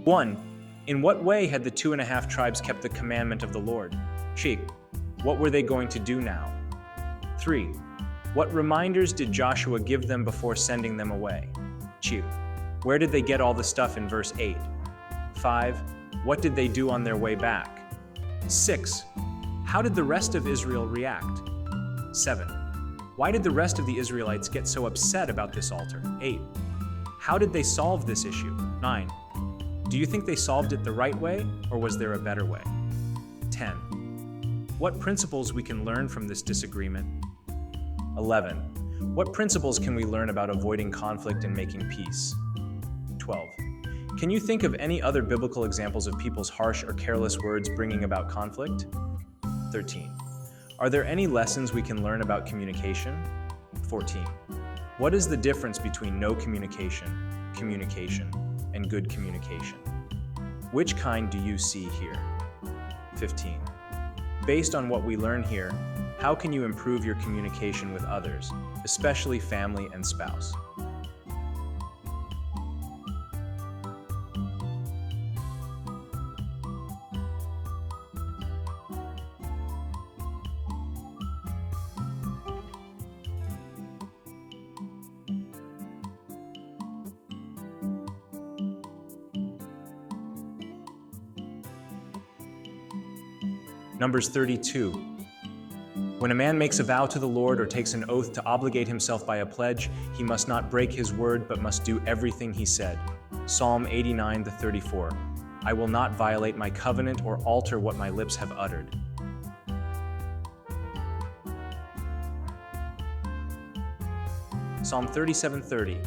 1. In what way had the 2.5 tribes kept the commandment of the Lord? Cheek. What were they going to do now? 3. What reminders did Joshua give them before sending them away? Chew. Where did they get all the stuff in verse 8? 5. What did they do on their way back? 6. How did the rest of Israel react? 7. Why did the rest of the Israelites get so upset about this altar? 8. How did they solve this issue? 9. Do you think they solved it the right way, or was there a better way? 10. What principles we can learn from this disagreement? 11. What principles can we learn about avoiding conflict and making peace? 12. Can you think of any other biblical examples of people's harsh or careless words bringing about conflict? 13. Are there any lessons we can learn about communication? 14. What is the difference between no communication, communication, and good communication? Which kind do you see here? 15. Based on what we learn here, how can you improve your communication with others, especially family and spouse? Numbers 32. When a man makes a vow to the Lord or takes an oath to obligate himself by a pledge, he must not break his word but must do everything he said. Psalm 89:34. I will not violate my covenant or alter what my lips have uttered. Psalm 37:30.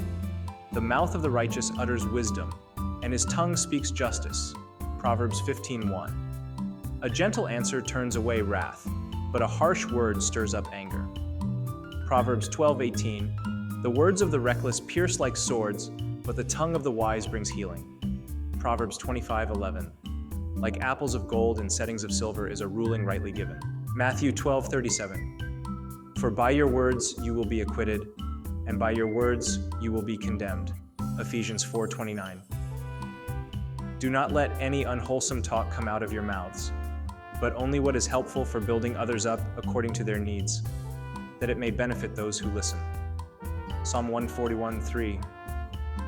The mouth of the righteous utters wisdom, and his tongue speaks justice. Proverbs 15:1. A gentle answer turns away wrath, but a harsh word stirs up anger. Proverbs 12:18. The words of the reckless pierce like swords, but the tongue of the wise brings healing. Proverbs 25:11. Like apples of gold in settings of silver is a ruling rightly given. Matthew 12:37. For by your words you will be acquitted, and by your words you will be condemned. Ephesians 4:29. Do not let any unwholesome talk come out of your mouths, but only what is helpful for building others up according to their needs, that it may benefit those who listen. Psalm 141:3.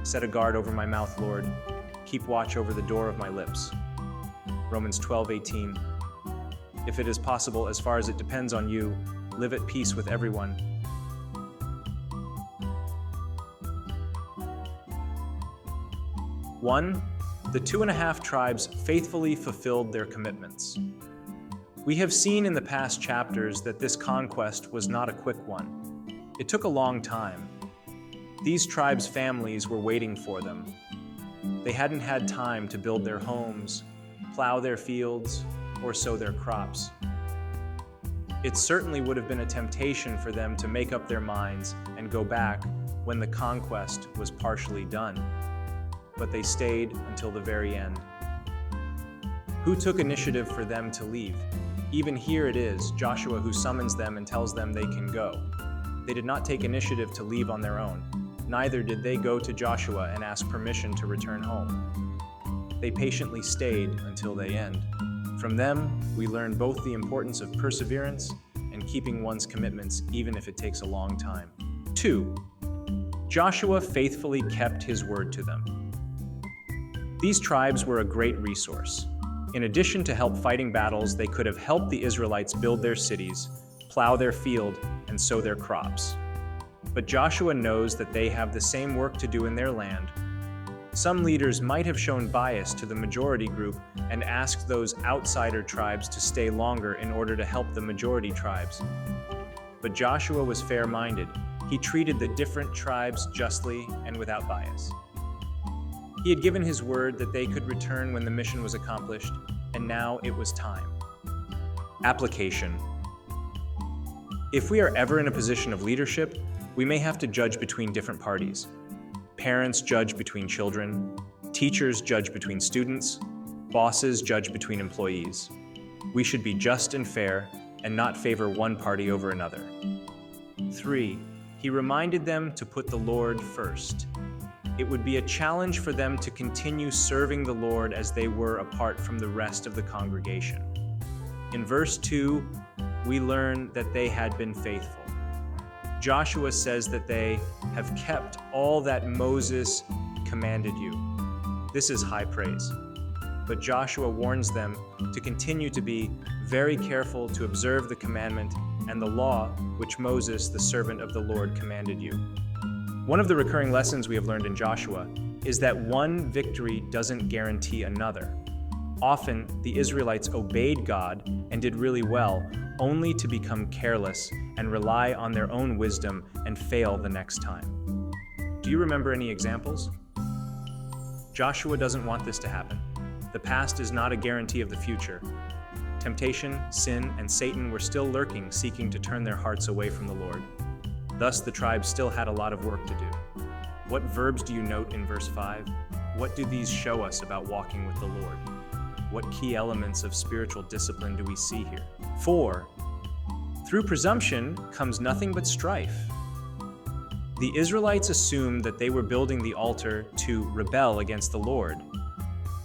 Set a guard over my mouth, Lord. Keep watch over the door of my lips. Romans 12:18. If it is possible, as far as it depends on you, live at peace with everyone. One, the 2.5 tribes faithfully fulfilled their commitments. We have seen in the past chapters that this conquest was not a quick one. It took a long time. These tribes' families were waiting for them. They hadn't had time to build their homes, plow their fields, or sow their crops. It certainly would have been a temptation for them to make up their minds and go back when the conquest was partially done. But they stayed until the very end. Who took initiative for them to leave? Even here it is Joshua who summons them and tells them they can go. They did not take initiative to leave on their own. Neither did they go to Joshua and ask permission to return home. They patiently stayed until the end. From them, we learn both the importance of perseverance and keeping one's commitments even if it takes a long time. 2. Joshua faithfully kept his word to them. These tribes were a great resource. In addition to help fighting battles, they could have helped the Israelites build their cities, plow their field, and sow their crops. But Joshua knows that they have the same work to do in their land. Some leaders might have shown bias to the majority group and asked those outsider tribes to stay longer in order to help the majority tribes. But Joshua was fair-minded. He treated the different tribes justly and without bias. He had given his word that they could return when the mission was accomplished, and now it was time. Application. If we are ever in a position of leadership, we may have to judge between different parties. Parents judge between children, teachers judge between students, bosses judge between employees. We should be just and fair and not favor one party over another. 3. He reminded them to put the Lord first. It would be a challenge for them to continue serving the Lord as they were apart from the rest of the congregation. In verse 2, we learn that they had been faithful. Joshua says that they have kept all that Moses commanded you. This is high praise. But Joshua warns them to continue to be very careful to observe the commandment and the law which Moses, the servant of the Lord, commanded you. One of the recurring lessons we have learned in Joshua is that one victory doesn't guarantee another. Often, the Israelites obeyed God and did really well, only to become careless and rely on their own wisdom and fail the next time. Do you remember any examples? Joshua doesn't want this to happen. The past is not a guarantee of the future. Temptation, sin, and Satan were still lurking, seeking to turn their hearts away from the Lord. Thus, the tribes still had a lot of work to do. What verbs do you note in verse 5? What do these show us about walking with the Lord? What key elements of spiritual discipline do we see here? 4. Through presumption comes nothing but strife. The Israelites assumed that they were building the altar to rebel against the Lord,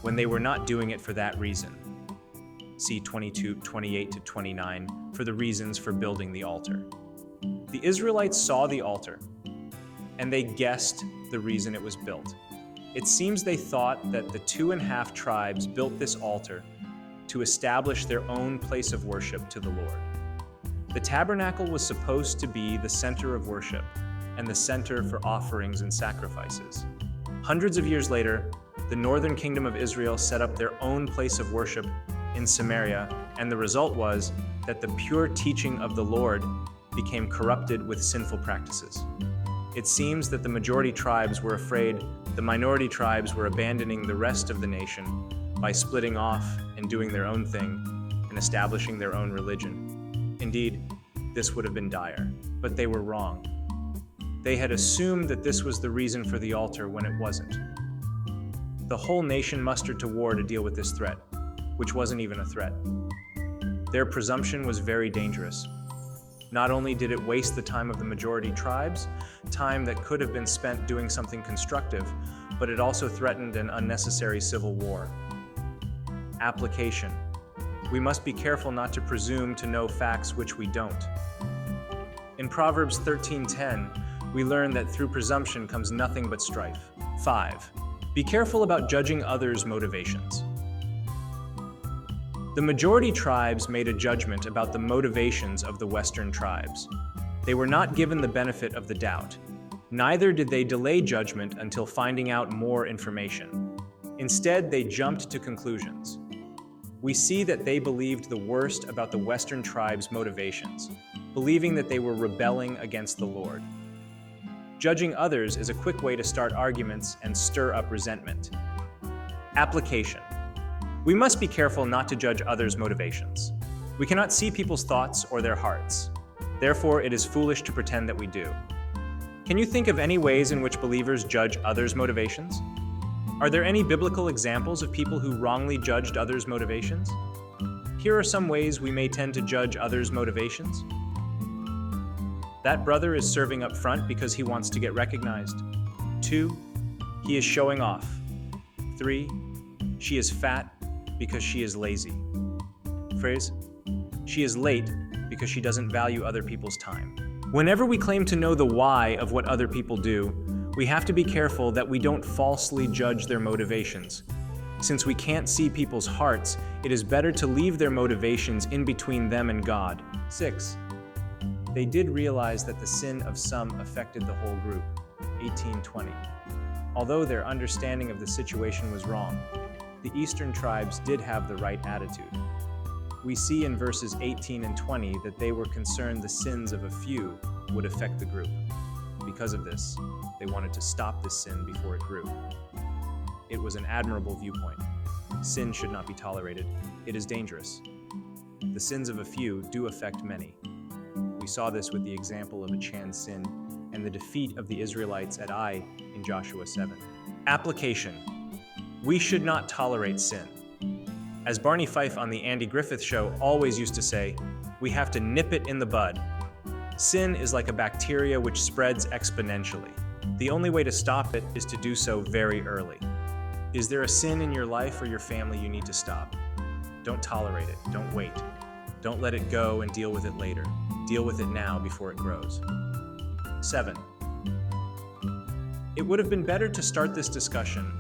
when they were not doing it for that reason. See 28-29 for the reasons for building the altar. The Israelites saw the altar, and they guessed the reason it was built. It seems they thought that the 2.5 tribes built this altar to establish their own place of worship to the Lord. The tabernacle was supposed to be the center of worship and the center for offerings and sacrifices. Hundreds of years later, the northern kingdom of Israel set up their own place of worship in Samaria, and the result was that the pure teaching of the Lord became corrupted with sinful practices. It seems that the majority tribes were afraid the minority tribes were abandoning the rest of the nation by splitting off and doing their own thing and establishing their own religion. Indeed, this would have been dire, but they were wrong. They had assumed that this was the reason for the altar when it wasn't. The whole nation mustered to war to deal with this threat, which wasn't even a threat. Their presumption was very dangerous. Not only did it waste the time of the majority tribes, time that could have been spent doing something constructive, but it also threatened an unnecessary civil war. Application. We must be careful not to presume to know facts which we don't. In Proverbs 13:10, we learn that through presumption comes nothing but strife. 5. Be careful about judging others' motivations. The majority tribes made a judgment about the motivations of the Western tribes. They were not given the benefit of the doubt. Neither did they delay judgment until finding out more information. Instead, they jumped to conclusions. We see that they believed the worst about the Western tribes' motivations, believing that they were rebelling against the Lord. Judging others is a quick way to start arguments and stir up resentment. Application. We must be careful not to judge others' motivations. We cannot see people's thoughts or their hearts. Therefore, it is foolish to pretend that we do. Can you think of any ways in which believers judge others' motivations? Are there any biblical examples of people who wrongly judged others' motivations? Here are some ways we may tend to judge others' motivations. That brother is serving up front because he wants to get recognized. 2, he is showing off. 3, she is fat because she is lazy. Phrase, she is late because she doesn't value other people's time. Whenever we claim to know the why of what other people do, we have to be careful that we don't falsely judge their motivations. Since we can't see people's hearts, it is better to leave their motivations in between them and God. 6. They did realize that the sin of some affected the whole group. 18:20. Although their understanding of the situation was wrong, the Eastern tribes did have the right attitude. We see in verses 18 and 20 that they were concerned the sins of a few would affect the group. Because of this, they wanted to stop this sin before it grew. It was an admirable viewpoint. Sin should not be tolerated. It is dangerous. The sins of a few do affect many. We saw this with the example of Achan's sin and the defeat of the Israelites at Ai in Joshua 7. Application. We should not tolerate sin. As Barney Fife on the Andy Griffith Show always used to say, we have to nip it in the bud. Sin is like a bacteria which spreads exponentially. The only way to stop it is to do so very early. Is there a sin in your life or your family you need to stop? Don't tolerate it. Don't wait. Don't let it go and deal with it later. Deal with it now before it grows. 7. It would have been better to start this discussion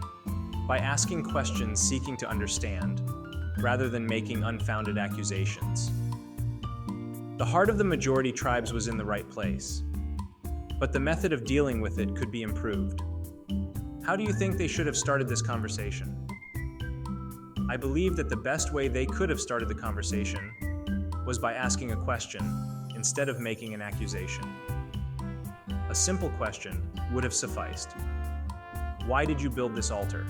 by asking questions seeking to understand, rather than making unfounded accusations. The heart of the majority tribes was in the right place, but the method of dealing with it could be improved. How do you think they should have started this conversation? I believe that the best way they could have started the conversation was by asking a question instead of making an accusation. A simple question would have sufficed. Why did you build this altar?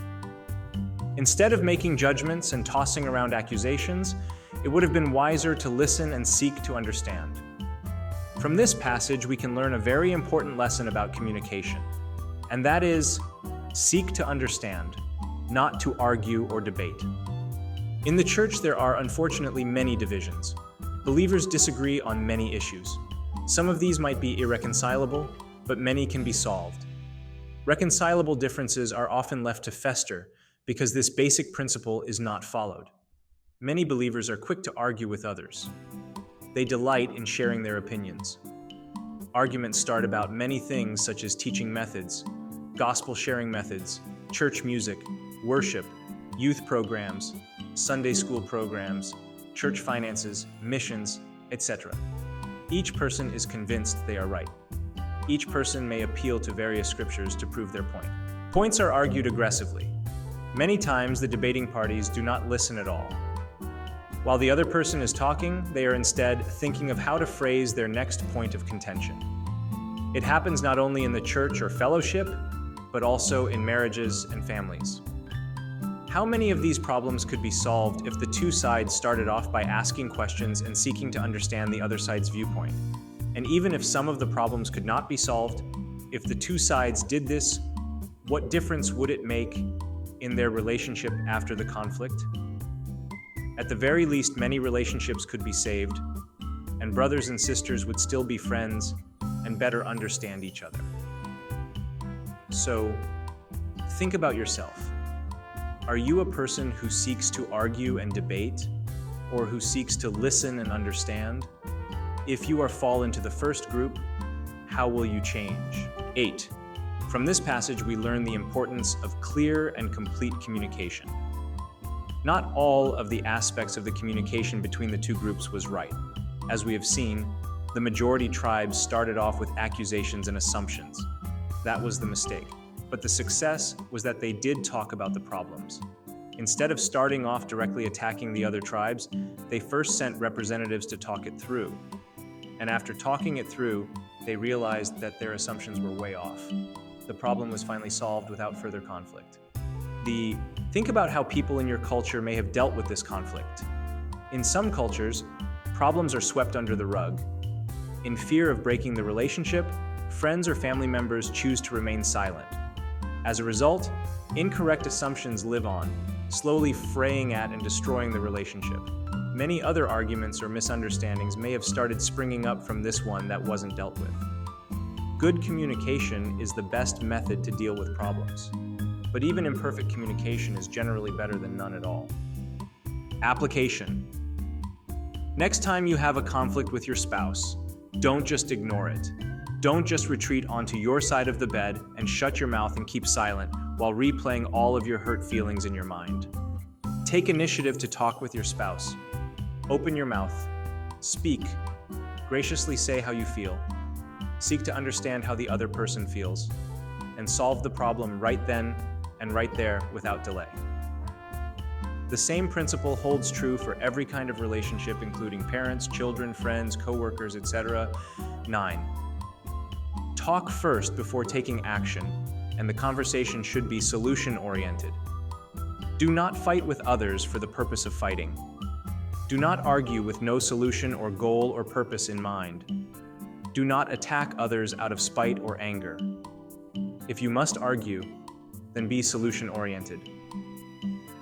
Instead of making judgments and tossing around accusations, it would have been wiser to listen and seek to understand. From this passage, we can learn a very important lesson about communication, and that is, seek to understand, not to argue or debate. In the church, there are unfortunately many divisions. Believers disagree on many issues. Some of these might be irreconcilable, but many can be solved. Reconcilable differences are often left to fester because this basic principle is not followed. Many believers are quick to argue with others. They delight in sharing their opinions. Arguments start about many things such as teaching methods, gospel sharing methods, church music, worship, youth programs, Sunday school programs, church finances, missions, etc. Each person is convinced they are right. Each person may appeal to various scriptures to prove their point. Points are argued aggressively. Many times the debating parties do not listen at all. While the other person is talking, they are instead thinking of how to phrase their next point of contention. It happens not only in the church or fellowship, but also in marriages and families. How many of these problems could be solved if the two sides started off by asking questions and seeking to understand the other side's viewpoint? And even if some of the problems could not be solved, if the two sides did this, what difference would it make in their relationship after the conflict? At the very least, many relationships could be saved, and brothers and sisters would still be friends and better understand each other. So, think about yourself. Are you a person who seeks to argue and debate, or who seeks to listen and understand? If you fall into the first group, how will you change? 8. From this passage, we learn the importance of clear and complete communication. Not all of the aspects of the communication between the two groups was right. As we have seen, the majority tribes started off with accusations and assumptions. That was the mistake. But the success was that they did talk about the problems. Instead of starting off directly attacking the other tribes, they first sent representatives to talk it through. And after talking it through, they realized that their assumptions were way off. The problem was finally solved without further conflict. Think about how people in your culture may have dealt with this conflict. In some cultures, problems are swept under the rug. In fear of breaking the relationship, friends or family members choose to remain silent. As a result, incorrect assumptions live on, slowly fraying at and destroying the relationship. Many other arguments or misunderstandings may have started springing up from this one that wasn't dealt with. Good communication is the best method to deal with problems. But even imperfect communication is generally better than none at all. Application. Next time you have a conflict with your spouse, don't just ignore it. Don't just retreat onto your side of the bed and shut your mouth and keep silent while replaying all of your hurt feelings in your mind. Take initiative to talk with your spouse. Open your mouth. Speak. Graciously say how you feel. Seek to understand how the other person feels, and solve the problem right then and right there without delay. The same principle holds true for every kind of relationship, including parents, children, friends, co-workers, etc. 9. Talk first before taking action, and the conversation should be solution-oriented. Do not fight with others for the purpose of fighting. Do not argue with no solution or goal or purpose in mind. Do not attack others out of spite or anger. If you must argue, then be solution-oriented.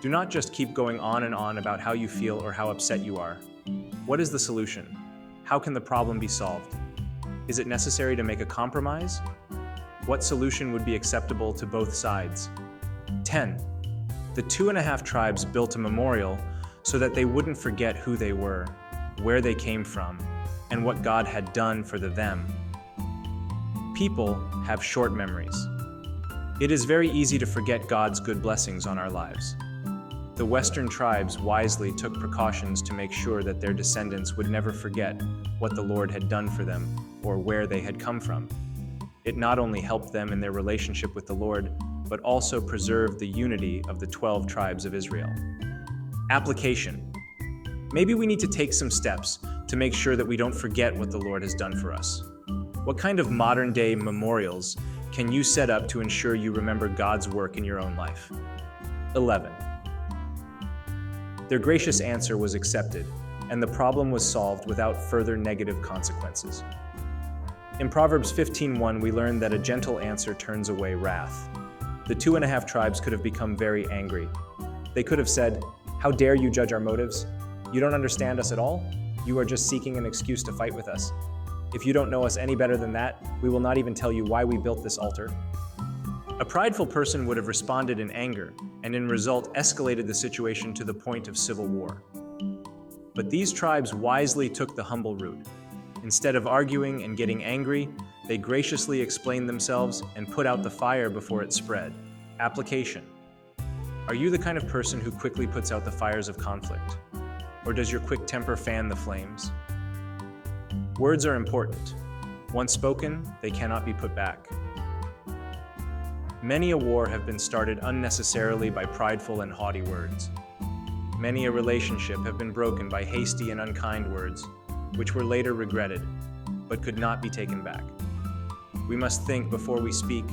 Do not just keep going on and on about how you feel or how upset you are. What is the solution? How can the problem be solved? Is it necessary to make a compromise? What solution would be acceptable to both sides? 10. The 2.5 tribes built a memorial so that they wouldn't forget who they were, where they came from, and what God had done for them. People have short memories. It is very easy to forget God's good blessings on our lives. The Western tribes wisely took precautions to make sure that their descendants would never forget what the Lord had done for them or where they had come from. It not only helped them in their relationship with the Lord, but also preserved the unity of the 12 tribes of Israel. Application. Maybe we need to take some steps to make sure that we don't forget what the Lord has done for us. What kind of modern-day memorials can you set up to ensure you remember God's work in your own life? 11. Their gracious answer was accepted, and the problem was solved without further negative consequences. In Proverbs 15:1, we learn that a gentle answer turns away wrath. The 2.5 tribes could have become very angry. They could have said, "How dare you judge our motives? You don't understand us at all? You are just seeking an excuse to fight with us. If you don't know us any better than that, we will not even tell you why we built this altar." A prideful person would have responded in anger, and in result escalated the situation to the point of civil war. But these tribes wisely took the humble route. Instead of arguing and getting angry, they graciously explained themselves and put out the fire before it spread. Application. Are you the kind of person who quickly puts out the fires of conflict? Or does your quick temper fan the flames? Words are important. Once spoken, they cannot be put back. Many a war have been started unnecessarily by prideful and haughty words. Many a relationship have been broken by hasty and unkind words, which were later regretted, but could not be taken back. We must think before we speak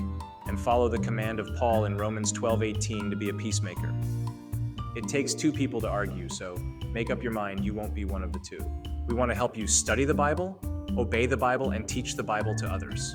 and follow the command of Paul in Romans 12:18 to be a peacemaker. It takes two people to argue, so make up your mind you won't be one of the two. We want to help you study the Bible, obey the Bible, and teach the Bible to others.